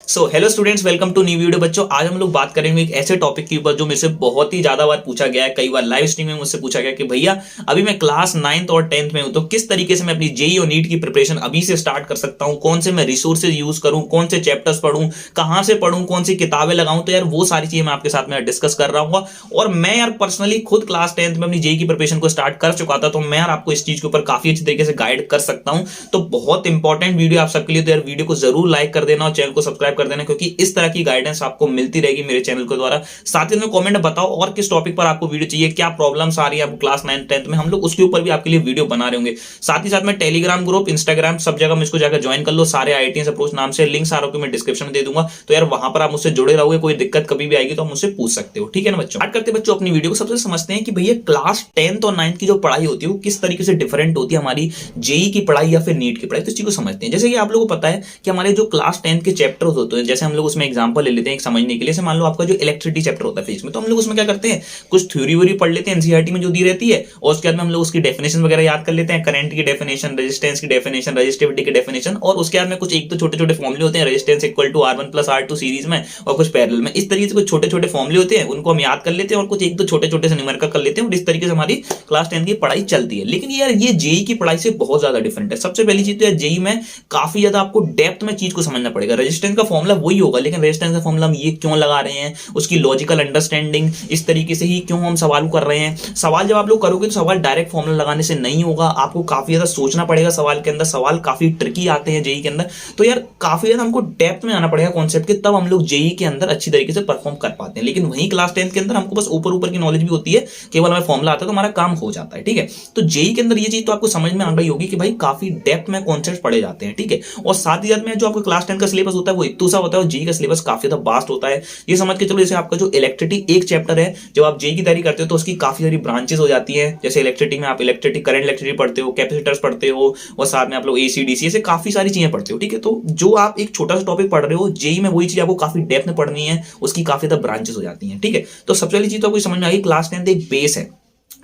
Hello students, welcome to new video. बच्चों, आज हम लोग बात करेंगे एक ऐसे टॉपिक के ऊपर जो मेरे से बहुत ही ज्यादा बार पूछा गया है। कई बार लाइव स्ट्रीम में मुझसे पूछा गया कि भैया अभी मैं क्लास 9th और 10th में हूं, तो किस तरीके से मैं अपनी जेई और नीट की प्रिपरेशन अभी से स्टार्ट कर सकता हूं, कौन से मैं रिसोर्सेज यूज करूं, कौन से चैप्टर्स पढ़ूं, कहां से पढ़ूं, कौन सी किताबें लगाऊं। तो यार वो सारी चीजें मैं आपके साथ में डिस्कस कर रहा हूँ। और मैं यार पर्सनली खुद क्लास 10th में अपनी जेई की प्रिपरेशन को स्टार्ट कर चुका था, तो मैं यार आपको इस चीज के ऊपर काफी अच्छी तरीके से गाइड कर सकता हूं। तो बहुत इंपॉर्टेंट वीडियो आप सबके लिए, तो यार वीडियो को जरूर लाइक कर देना और चैनल को सब्सक्राइब कर देना, क्योंकि इस तरह की गाइडेंस आपको मिलती रहेगी मेरे चैनल के द्वारा। साथ ही में कमेंट बताओ और किस टॉपिक पर आपको वीडियो चाहिए, क्या प्रॉब्लम्स आ रही है आपको क्लास 9th 10th में, हम लोग उसके ऊपर भी आपके लिए वीडियो बना रहे होंगे। साथ ही साथ में टेलीग्राम ग्रुप, इंस्टाग्राम, सब जगह मुझको जाकर ज्वाइन कर लो। सारे आईआईटीएस अप्रोच नाम से लिंक सारों को मैं डिस्क्रिप्शन में दे दूंगा, तो यार वहां पर आप मुझसे जुड़े रहोगे। कोई दिक्कत कभी भी आएगी तो आप मुझसे पूछ सकते हो, ठीक है ना बच्चों। स्टार्ट करते बच्चों अपनी वीडियो को। सबसे समझते हैं कि भैया क्लास 10th और 9th की जो पढ़ाई होती है वो किस तरीके से डिफरेंट होती है हमारी जेई की पढ़ाई या फिर नीट की पढ़ाई। तो इस चीज को समझते हैं। जैसे कि आप लोगों को पता है कि हमारे जो क्लास 10th के चैप्टर्स होते हैं, जैसे हम लोग उसमें एग्जांपल ले लेते हैं एक समझने के लिए। मान लो आपका जो इलेक्ट्रिसिटी चैप्टर होता है फिजिक्स में, तो हम लोग उसमें क्या करते हैं, कुछ थ्योरी व्योरी पढ़ लेते हैं एनसीईआरटी में जो दी रहती है, और उसके बाद में हम लोग उसकी डेफिनेशन वगैरह याद कर लेते हैं। करंट की डेफिनेशन, रेजिस्टेंस की डेफिनेशन, रेजिस्टिविटी की डेफिनेशन, और उसके बाद में कुछ एक तो छोटे छोटे फॉर्मूले होते हैं, resistance equal to R1 plus R2 series में और कुछ पैरेलल में। इस तरीके से कुछ छोटे छोटे फॉर्मूले होते हैं, उनको हम याद कर लेते हैं और कुछ एक दो छोटे छोटे से न्यूमेरिकल कर लेते हैं, और इस तरीके से हमारी क्लास 10 की पढ़ाई चलती है। लेकिन यार ये जेई की पढ़ाई से बहुत ज्यादा डिफरेंट है। सबसे पहली चीज तो जेई में काफी ज्यादा आपको डेप्थ में चीज को समझना पड़ेगा। रेजिस्टेंस का फॉर्मूला वही होगा, लेकिन रेजिस्टेंस का फॉर्मूला हम ये क्यों लगा रहे हैं, उसकी लॉजिकल अंडरस्टैंडिंग, इस तरीके से ही क्यों हम सवाल कर रहे हैं। सवाल जब आप लोग करोगे तो सवाल डायरेक्ट फॉर्मूला लगाने से नहीं होगा, आपको काफी ज्यादा सोचना पड़ेगा सवाल के अंदर। सवाल काफी ट्रिकी आते हैं जेई के अंदर, तो यार काफी ज्यादा हमको डेप्थ में आना पड़ेगा कॉन्सेप्ट के, तब हम लोग जेई के अंदर अच्छी तरीके से परफॉर्म कर पाते हैं। लेकिन वहीं क्लास 10th के अंदर हमको बस ऊपर ऊपर की नॉलेज भी होती है, केवल हमें फॉर्मूला आता है तो हमारा काम हो जाता है, ठीक है। तो जेई के अंदर ये चीज तो आपको समझ में आ गई होगी कि भाई काफी डेप्थ में कॉन्सेप्ट पढ़े जाते हैं, ठीक है। और साथ ही साथ में जो आपको क्लास 10 का सिलेबस होता है वो इतना सा होता है, और जेई का सिलेबस काफी ज्यादा वास्ट होता है। ये समझ के चलो, जैसे आपका जो इलेक्ट्रिसिटी एक चैप्टर है, जब आप जेई की तैयारी करते हो तो उसकी काफी सारी ब्रांचेस हो जाती है। जैसे इलेक्ट्रिसिटी में आप इलेक्ट्रिसिटी, करंट इलेक्ट्रिसिटी पढ़ते हो, कैपेसिटर्स पढ़ते हो, और साथ में आप लोग एसी डीसी से काफी सारी चीजें पढ़ते हो, ठीक है। तो जो आप एक छोटा सा टॉपिक पढ़ रहे हो, जेई में वही चीज आपको काफी डेप्थ में पढ़नी है, उसकी काफी ज्यादा ब्रांचेस हो जाती हैं, ठीक है। तो सबसे पहली चीज तो आपको समझ में आई, क्लास 10 एक बेस है।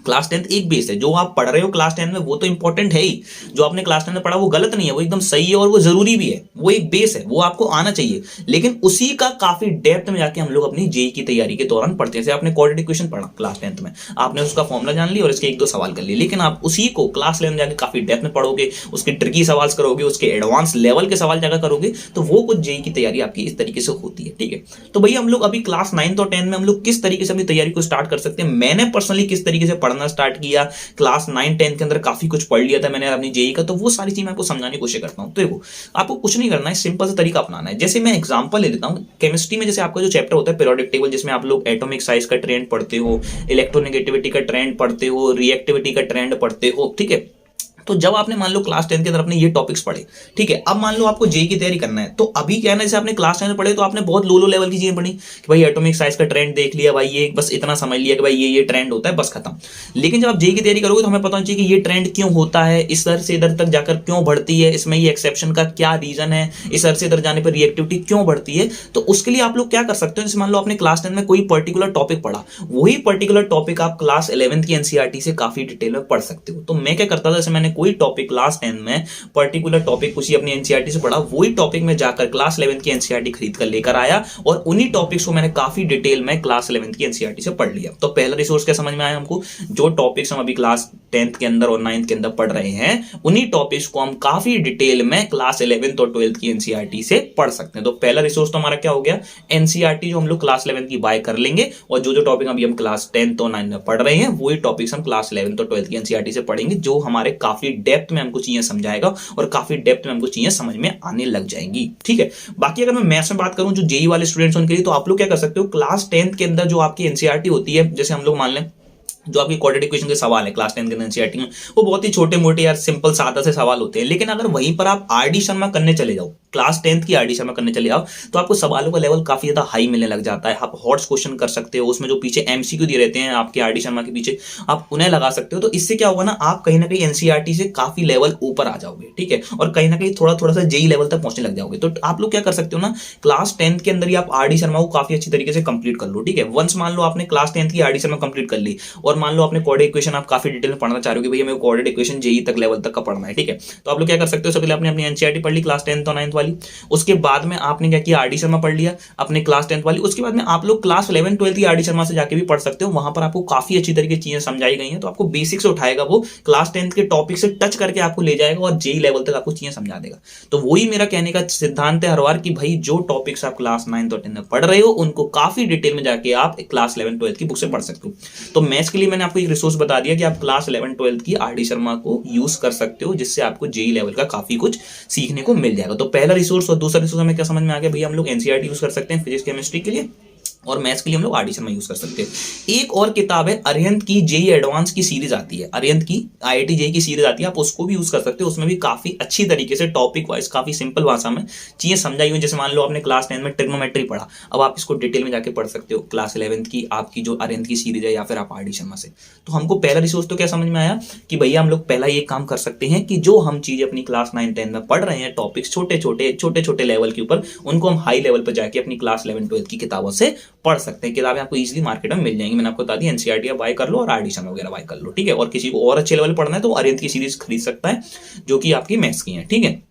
क्लास 10 एक बेस है। जो आप पढ़ रहे हो क्लास 10 में वो तो इंपॉर्टेंट है ही, जो आपने क्लास 10 में पढ़ा वो गलत नहीं है, वो एकदम सही है और वो जरूरी भी है। वो एक बेस है, वो आपको आना चाहिए। लेकिन उसी का काफी डेप्थ में जाके हम लोग अपनी जेई की तैयारी के दौरान पढ़ते हैं। जैसे आपने क्वाड्रेटिक इक्वेशन पढ़ा क्लास 10th में, आपने उसका फॉर्मूला जान लिया और इसके एक दो सवाल कर लिए, लेकिन आप उसी को क्लास 11 में जाके काफी डेप्थ में पढ़ोगे, उसके ट्रिकी सवाल करोगे, उसके एडवांस लेवल के सवाल जाकर करोगे, तो वो कुछ जेई की तैयारी आपकी इस तरीके से होती है, ठीक है। तो भैया हम लोग अभी क्लास 9th और 10th में हम लोग किस तरीके से अपनी तैयारी को स्टार्ट कर सकते हैं। मैंने पर्सनली किस तरीके से पढ़ना स्टार्ट किया, क्लास 9 10 के अंदर काफी कुछ पढ़ लिया था मैंने अपनी जेई का, तो वो सारी चीज मैं आपको समझाने की कोशिश करता हूं। तो देखो, आपको कुछ नहीं करना है, सिंपल सा तरीका अपनाना है। जैसे मैं एग्जांपल ले लेता हूं, केमिस्ट्री में जैसे आपका जो चैप्टर होता है पीरियोडिक टेबल, जिसमें आप लोग एटॉमिक साइज का ट्रेंड पढ़ते हो, इलेक्ट्रोनेगेटिविटी का ट्रेंड पढ़ते हो, रिएक्टिविटी का ट्रेंड पढ़ते हो, ठीक है। तो जब आपने मान लो क्लास 10 के अंदर अपने ये टॉपिक्स पढ़े, ठीक है, अब मान लो आपको जेई की तैयारी करना है, तो अभी क्या है ना, जैसे आपने क्लास 10 में पढ़े तो आपने बहुत लो लो लेवल की चीजें पढ़ी कि भाई एटॉमिक साइज का ट्रेंड देख लिया, भाई ये बस इतना समझ लिया कि भाई ये ट्रेंड होता है, बस खत्म। लेकिन जब आप जेई की तैयारी करोगे तो हमें पता होना चाहिए कि ये ट्रेंड क्यों होता है, इस तरह से इधर तक जाकर क्यों बढ़ती है, इसमें ये एक्सेप्शन का क्या रीजन है, इस तरह से इधर जाने पर रिएक्टिविटी क्यों बढ़ती है। तो उसके लिए आप लोग क्या कर सकते हो, जैसे मान लो आपने क्लास 10 में कोई पर्टिकुलर टॉपिक पढ़ा, वही पर्टिकुलर टॉपिक आप क्लास 11th की एनसीईआरटी से काफी डिटेल में पढ़ सकते हो। तो मैं क्या करता था, जैसे मैंने कोई टॉपिक क्लास 10 में पर्टिकुलर टॉपिक उसी अपनी एनसीईआरटी से पढ़ा, वही टॉपिक में जाकर क्लास 11th की एनसीईआरटी खरीद कर लेकर आया, और उन्हीं टॉपिक्स को मैंने काफी डिटेल में क्लास 11th की एनसीईआरटी से पढ़ लिया। तो पहला रिसोर्स क्या समझ में आया हमको, जो टॉपिक्स हम अभी क्लास 10th के अंदर और 9th के अंदर पढ़ रहे हैं, उन्हीं टॉपिक्स को हम काफी डिटेल में क्लास 11th और 12th की एनसीईआरटी से पढ़ सकते हैं। तो पहला रिसोर्स तो हमारा क्या हो गया, एनसीईआरटी जो हम लोग क्लास 11th की बाय कर लेंगे, और जो जो टॉपिक अभी हम क्लास 10th और 9th में पढ़ रहे हैं वही टॉपिक्स हम क्लास 11th और 12th की एनसीईआरटी से पढ़ेंगे, जो हमारे काफी डेप्थ में हमको चीजें समझाएगा और काफी डेप्थ में हमको चीजें समझ में आने लग जाएंगी, ठीक है। बाकी अगर मैं मैथ्स में बात करूं, जो जेई वाले स्टूडेंट्स उनके लिए, तो आप लोग क्या कर सकते हो, क्लास 10th के अंदर जो आपकी एनसीईआरटी होती है, जैसे हम लोग मान लें जो आपकी क्वाड्रेटिक इक्वेशन के सवाल है क्लास 10 के एनसीईआरटी में, वो बहुत ही छोटे मोटे यार सिंपल सादा से सवाल होते हैं। लेकिन अगर वहीं पर आप आरडी शर्मा करने चले जाओ, क्लास 10th की आरडी शर्मा करने चले जाओ, तो आपको सवालों का लेवल काफी ज्यादा हाई मिलने लग जाता है। आप हॉट्स क्वेश्चन कर सकते हो, उसमें जो पीछे एमसीक्यू दिए रहते हैं आपके आरडी शर्मा के पीछे, आप उन्हें लगा सकते हो। तो इससे क्या होगा ना, आप कहीं ना कहीं एनसीईआरटी से काफी लेवल ऊपर आ जाओगे, ठीक है, और कहीं ना कहीं थोड़ा थोड़ा सा जेई लेवल तक पहुंचने लग जाओगे। तो आप लोग क्या कर सकते हो ना, क्लास 10th के अंदर ही आप आरडी शर्मा को काफी अच्छी तरीके से कंप्लीट कर लो, ठीक है। वंस मान लो आपने क्लास 10th की आरडी शर्मा कंप्लीट कर ली, और मान लो आपने क्वाड्रेटिक इक्वेशन आप काफी डिटेल में पढ़ना चाह रहे हो कि भैया मेरे को क्वाड्रेटिक इक्वेशन जेई तक लेवल तक का पढ़ना है, ठीक है। तो आप लोग क्या कर सकते हो, सबसे पहले आपने अपनी एनसीईआरटी पढ़ ली क्लास 10th और 9th वाली, वाली, उसके बाद में आपने क्या किया, आर डी शर्मा पढ़ लिया अपने क्लास 10th वाली, उसके बाद में आप लोग क्लास 11 12 की आर डी शर्मा से जाके भी पढ़ सकते हो, वहां पर आपको काफी अच्छी तरीके की चीजें समझाई गई हैं। तो आपको बेसिक से उठाएगा, वो क्लास 10th के टॉपिक से टच करके आपको ले जाएगा और जेई लेवल तक आपको चीजें समझा देगा। तो वही मेरा कहने का सिद्धांत है हर बार कि भाई जो टॉपिक्स आप क्लास 9 और 10 में पढ़ रहे हो उनको काफी डिटेल में जाके आप क्लास 11 12 की बुक से पढ़ सकते हो। तो मैथ्स के लिए मैंने आपको एक रिसोर्स बता दिया कि आप क्लास 11 12 की आर डी शर्मा को यूज कर सकते हो, जिससे आपको जेई लेवल का काफी कुछ सीखने को मिल जाएगा। तो पहला रिसोर्स और दूसरा रिसोर्स हमें क्या समझ में आ गया, भैया हम लोग एनसीईआरटी यूज कर सकते हैं फिजिक्स केमिस्ट्री के लिए, और मैथ्स के लिए हम लोग आर डी शर्मा यूज कर सकते हैं। एक और किताब है अरिहंत की जेई एडवांस की सीरीज आती है, अरिहंत की आईआईटी जेई की सीरीज आती है, आप उसको भी यूज कर सकते हो। उसमें भी काफी अच्छी तरीके से टॉपिक वाइज काफी सिंपल भाषा में चीजें समझाई हुई। जैसे मान लो आपने क्लास 10 में ट्रिग्नोमेट्री पढ़ा, अब आप इसको डिटेल में जाके पढ़ सकते हो क्लास 11th की आपकी जो अरिहंत की सीरीज है या फिर आप आर डी शर्मा से। तो हमको पहला रिसोर्स तो क्या समझ में आया कि भैया हम लोग पहला ये काम कर सकते हैं कि जो हम चीजें अपनी क्लास 9 10 में पढ़ रहे हैं टॉपिक्स छोटे छोटे लेवल के ऊपर, उनको हम हाई लेवल पर जाके अपनी क्लास 11 12 की किताबों से पढ़ सकते हैं। किताबें आपको इजीली मार्केट में मिल जाएंगी, मैंने आपको बता दी एनसीईआरटी बाय कर लो और आर डी शर्मा वगैरह बाय कर लो, ठीक है। और किसी को और अच्छे लेवल पढ़ना है तो अरिहंत की सीरीज खरीद सकता है जो कि आपकी मैथ्स की है, ठीक है।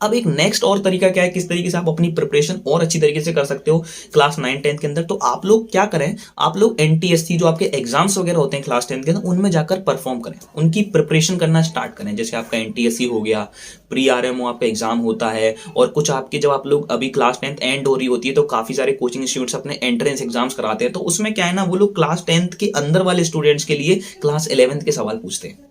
अब एक नेक्स्ट और तरीका क्या है, किस तरीके से आप अपनी प्रिपरेशन और अच्छी तरीके से कर सकते हो क्लास 9 10 के अंदर। तो आप लोग क्या करें, आप लोग एनटीएससी जो आपके एग्जाम्स वगैरह होते हैं क्लास 10 के अंदर, उनमें जाकर परफॉर्म करें, उनकी प्रिपरेशन करना स्टार्ट करें। जैसे आपका एनटीएससी हो गया, प्री आरएमओ आपका एग्जाम होता है, और कुछ आपके जब आप लोग अभी क्लास 10 एंड हो रही होती है तो काफी सारे कोचिंग इंस्टीट्यूट्स अपने एंट्रेंस एग्जाम्स कराते हैं। तो उसमें क्या है ना, वो लोग क्लास 10 के अंदर वाले स्टूडेंट्स के लिए क्लास 11 के सवाल पूछते हैं।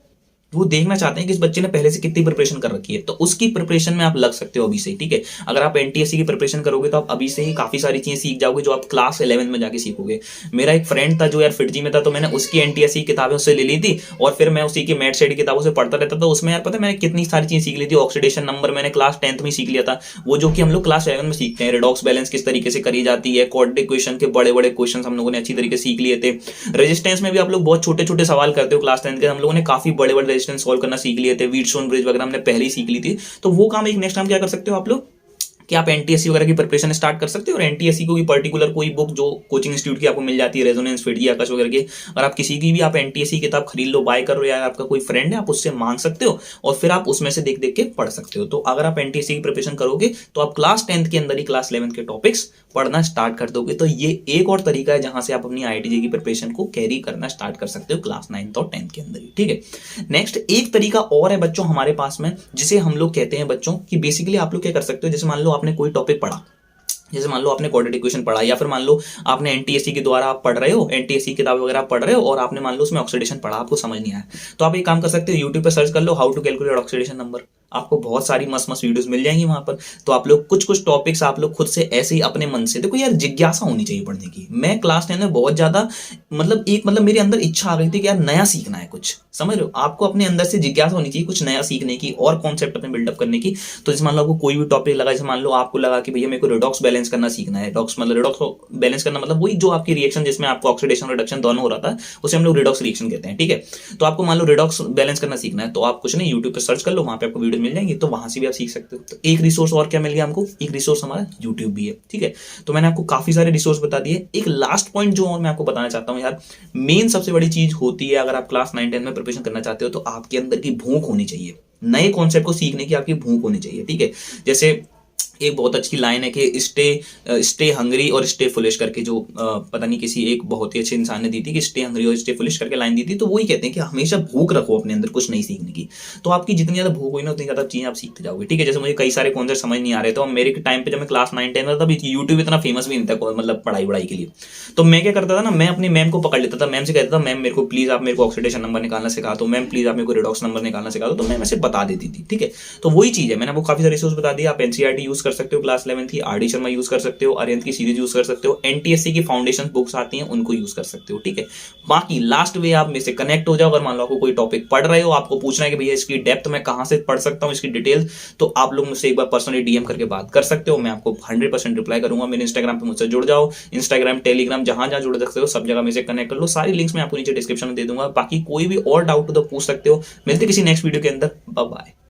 वो देखना चाहते हैं कि इस बच्चे ने पहले से कितनी प्रिपरेशन कर रखी है, तो उसकी प्रिपरेशन में आप लग सकते हो अभी से, ठीक है। अगर आप एनटीएससी की प्रिपरेशन करोगे तो आप अभी से ही काफी सारी चीजें सीख जाओगे जो आप क्लास 11 में जाके सीखोगे। मेरा एक फ्रेंड था जो यार फिटजी में था, तो मैंने उसकी एनटीएससी की किताबें उससे ले ली थी और फिर मैं उसी की मैथ सेट की किताबों से पढ़ता रहता था। उसमें यार पता है मैंने कितनी सारी चीजें सीख ली थी। ऑक्सीडेशन नंबर मैंने क्लास 10th में सीख लिया था, वो जो कि हम लोग क्लास 11 में सीखते हैं। रिडॉक्स बैलेंस किस तरीके से करी जाती है, क्वाड्रेटिक इक्वेशन के बड़े बड़े क्वेश्चन हम लोगों ने अच्छी तरीके से सीख लिए थे। रेजिस्टेंस में भी आप लोग बहुत छोटे छोटे सवाल करते हो क्लास 10 के, हम लोगों ने काफी बड़े बड़े रेजिस्टेंस सॉल्व करना सीख लिए थे। व्हीटस्टोन ब्रिज वगैरह हमने पहले ही सीख ली थी। तो वो काम एक नेक्स्ट टाइम क्या कर सकते हो आप लोग कि आप एनटीएससी वगैरह की प्रिपरेशन स्टार्ट कर सकते हो। और एनटीएससी को भी पर्टिकुलर कोई बुक जो कोचिंग इंस्टीट्यूट की आपको मिल जाती है, रेजोनेंस, फिटजी, आकाश वगैरह की, और आप किसी की भी आप एनटीएससी किताब खरीद लो, बाय कर लो, या आपका कोई फ्रेंड है आप उससे मांग सकते हो और फिर आप उसमें से देख देख के पढ़ सकते हो। तो अगर आप एनटीएससी की प्रिपरेशन करोगे तो आप क्लास 10 के अंदर ही क्लास 11 के टॉपिक्स पढ़ना स्टार्ट कर दोगे। तो ये एक और तरीका है जहां से आप अपनी आईआईटी की प्रिपरेशन को कैरी करना स्टार्ट कर सकते हो क्लास 9 और 10 के अंदर ही, ठीक है। नेक्स्ट एक तरीका और है बच्चों हमारे पास में, जिसे हम लोग कहते हैं बच्चों कि बेसिकली आप लोग क्या कर सकते हो। जैसे मान लो आपने कोई टॉपिक पढ़ा, जैसे मान लो आपने क्वाड्रेटिक इक्वेशन पढ़ा, या फिर मान लो आपने एनटीएससी के द्वारा आप पढ़ रहे हो, एनटीएससी किताब वगैरह पढ़ रहे हो और आपने मान लो उसमें ऑक्सीडेशन पढ़ा, आपको समझ नहीं आया, तो आप एक काम कर सकते हो, यूट्यूब पे सर्च कर लो how to calculate oxidation number, आपको बहुत सारी मस्त मस्त वीडियोस मिल जाएंगी वहां पर। तो आप लोग कुछ टॉपिक्स आप लोग खुद से ऐसे ही अपने मन से, देखो यार जिज्ञासा होनी चाहिए पढ़ने की। मैं क्लास 10 में बहुत ज्यादा मतलब मेरे अंदर इच्छा आ गई थी कि यार नया सीखना है कुछ, समझ लो, आपको अपने अंदर से जिज्ञासा होनी चाहिए कुछ नया सीखने की और कॉन्सेप्ट अपने बिल्डअप करने की। तो जैसे मान लो आपको कोई भी टॉपिक लगा, जैसे मान लो आपको लगा कि भैया मेरे को रिडॉक्स बैलेंस करना सीखना है, रिडॉक्स बैलेंस करना मतलब वही जो आपकी रिएक्शन जिसमें आपको ऑक्सीडेशन रिडक्शन दोनों हो रहा था, उसे हम लोग रिडॉक्स रिएक्शन कहते हैं, ठीक है। तो आपको मान लो रिडॉक्स बैलेंस करना सीखना है, तो आप कुछ नहीं यूट्यूब पे सर्च कर लो, वहां पे आपको वीडियो मिल जाएंगी, तो वहां से भी आप सीख सकते हो। तो एक रिसोर्स और क्या मिल गया हमको, एक रिसोर्स हमारा यूट्यूब भी है, ठीक है। तो मैंने आपको काफी सारे रिसोर्स बता दिए। एक लास्ट पॉइंट जो मैं आपको बताना चाहता हूं यार, मेन सबसे बड़ी चीज होती है अगर आप क्लास 9 10 में प्रिपरेशन करना चाहते हो तो आपके अंदर की भूख होनी चाहिए, नए कॉन्सेप्ट को सीखने की आपकी भूख होनी चाहिए, ठीक है। जैसे एक बहुत अच्छी लाइन है कि स्टे हंग्री और स्टे फुलिश करके, जो पता नहीं किसी एक बहुत ही अच्छे इंसान ने दी थी कि स्टे हंग्री और स्टे फुलिश करके लाइन दी थी। तो वही कहते हैं कि हमेशा भूख रखो अपने अंदर कुछ नहीं सीखने की, तो आपकी जितनी ज्यादा भूख हुई ना उतनी ज्यादा चीजें आप सीखते जाओगे, ठीक है। जैसे मुझे कई सारे कॉन्सेप्ट समझ नहीं आ रहे, तो मेरे टाइम पे जब मैं क्लास 9 10 में था, यूट्यूब इतना फेमस भी नहीं था मतलब पढ़ाई के लिए। तो मैं क्या करता था ना, मैं अपनी मैम को पकड़ लेता था, मैम से कहता था मैम मेरे को प्लीज आप मेरे को ऑक्सीडेशन नंबर निकालना सिखा दो, मैम प्लीज आप मेरे को रिडॉक्स नंबर निकालना सिखा दो, तो मैम ऐसे बता देती थी, ठीक है। तो वही चीज है, मैंने आपको काफी सारे रिसोर्स बता दिया। आप एनसीईआरटी यूज कर सकते हो क्लास 11 की, आर.डी. शर्मा यूज कर सकते हो, अरिहंत की सीरीज यूज कर सकते हो, एनटीएससी की फाउंडेशन बुक्स आती हैं उनको यूज कर सकते हो, ठीक है। बाकी लास्ट वे आप में से कनेक्ट हो जाओ। अगर मान लो आपको कोई टॉपिक पढ़ रहे हो, आपको पूछना है कि भैया इसकी डेप्थ मैं कहां से पढ़ सकता हूं, इसकी डिटेल्स, तो आप लोग मुझसे एक बार पर्सनली डीएम करके बात कर सकते हो, मैं आपको 100% रिप्लाई करूंगा। मेरे इंस्टाग्राम पे मुझसे जुड़ जाओ, इंस्टाग्राम टेलीग्राम जहां जहां जुड़ सकते हो सब जगह में से कनेक्ट कर लो। सारी लिंक्स मैं आपको नीचे डिस्क्रिप्शन में दे दूंगा। बाकी कोई भी और डाउट हो तो पूछ सकते हो। मिलते किसी नेक्स्ट वीडियो के अंदर, बाय बाय।